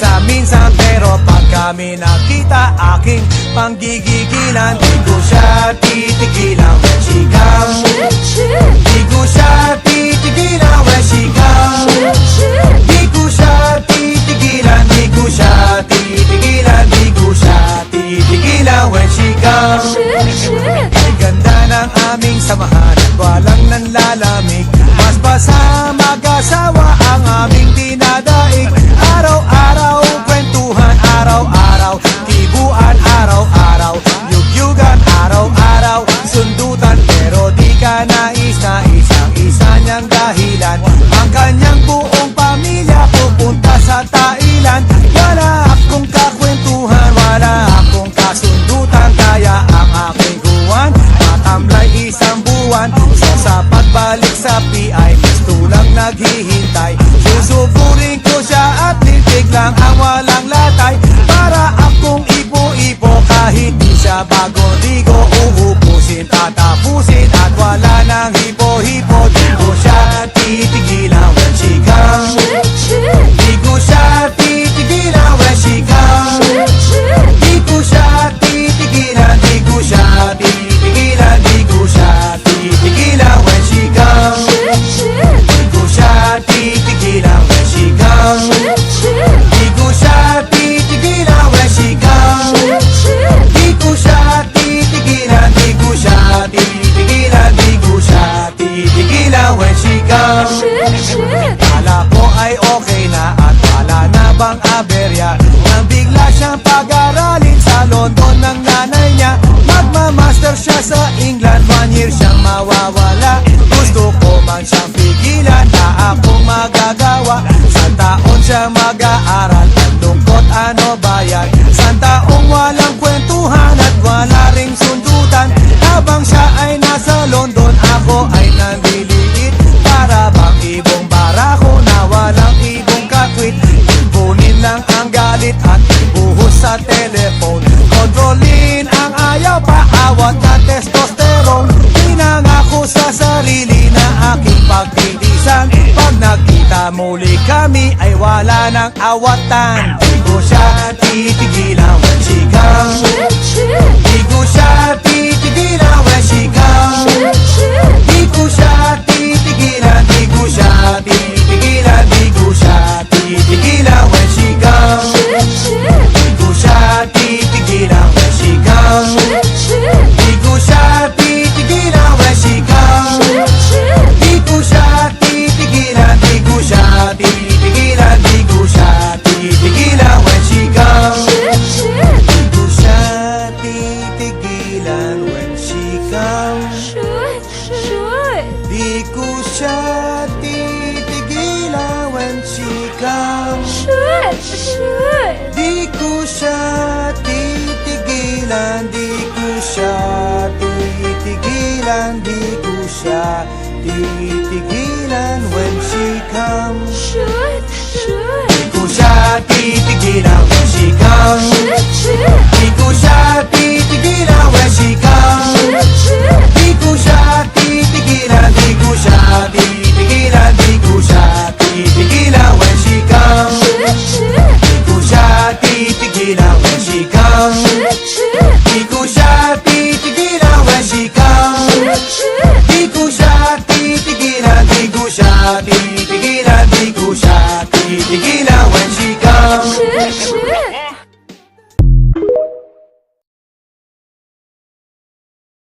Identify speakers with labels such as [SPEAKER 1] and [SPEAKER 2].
[SPEAKER 1] paminsan-minsan, pero pag kami nakita, aking panggigigilan. Di ko siya titigilan when she comes. Di ko siya titigilan when she comes. Di ko siya titigilan, di ko siya titigilan, di ko siya titigilan when she comes. Ay ganda ng aming samahan at walang nanlalamig. Mas basa mag-asawa ang aming dinadaig. Araw-araw kwentuhan, araw-araw kibuan, araw-araw yugyugan, araw-araw sundutan. Pero di ka nais na isang-isa niyang dahilan. Ang kanyang buong pamilya pupunta sa Thailand. Wala akong kakwentuhan, wala akong kasundutan. Kaya ang aking guwan matamlay isang buwan. So sa pagbalik sa PI, gusto lang naghihintay. Susupurin ko siya at litig lang ang walang latay. Para akong ipo-ipo kahit di siya bagong ligo. Uupusin, tatapusin at wala nang hipo-hipo. Di ko siya titigilan when she comes. Di ko siya titigilan when she comes. Di ko siya titigilan, di ko siya titigilan, di ko siya titigilan when she comes. Di ko siya titigilan when she comes. Di ko siya titigilan when she comes. Di ko siya titigilan, di ko siya titigilan, di ko siya titigilan when she comes. Kala ko ay okay na at wala na bang aberya, nang bigla siyang pag-aralin sa London ng nanay niya. Magmamaster siya sa England, 1 year siyang mawawala. Gusto ko man siyang pigilan, na akong magagawa. San taon siya mag-aaral, ang lungkot ano ba yan? San taong walang kwentuhan at wala ring sundutan. Habang siya ay nasa London, ako ay nandiliit. Para bang ibong barako na walang ibong kakwit. Ipunin lang ang galit at ibuhos sa telephone. Kontrolin ang ayaw, paawat na testosterone. Pinangako sa sarili na aking pagtitisan. Pag nagkita muli kami ay wala nang awatan. Di ko siya titigilan when she comes. Di ko siya titigilan when she comes. Di ko siya titigilan, di ko siya titigilan, di ko siya titigilan when she comes. Di ko siya titigilan when she comes. Di ko siya titigilan when she comes. Di ko siya titigilan, di ko siya titigilan, di ko siya titigilan when she comes. Di ko siya titigilan when she comes. Di ko siya titigilan when she comes. Di ko siya titigilan, di ko siya titigilan, di ko siya titigilan when she comes. Di ko siya titigilan when she comes. Di ko siya titigilan when she comes. Di ko siya titigilan, di ko siya titigilan, di ko siya titigilan when she comes. Di ko siya titigilan when she comes. Di ko siya titigilan when she comes. Di ko siya titigilan, di ko siya titigilan, di ko siya titigilan when she comes.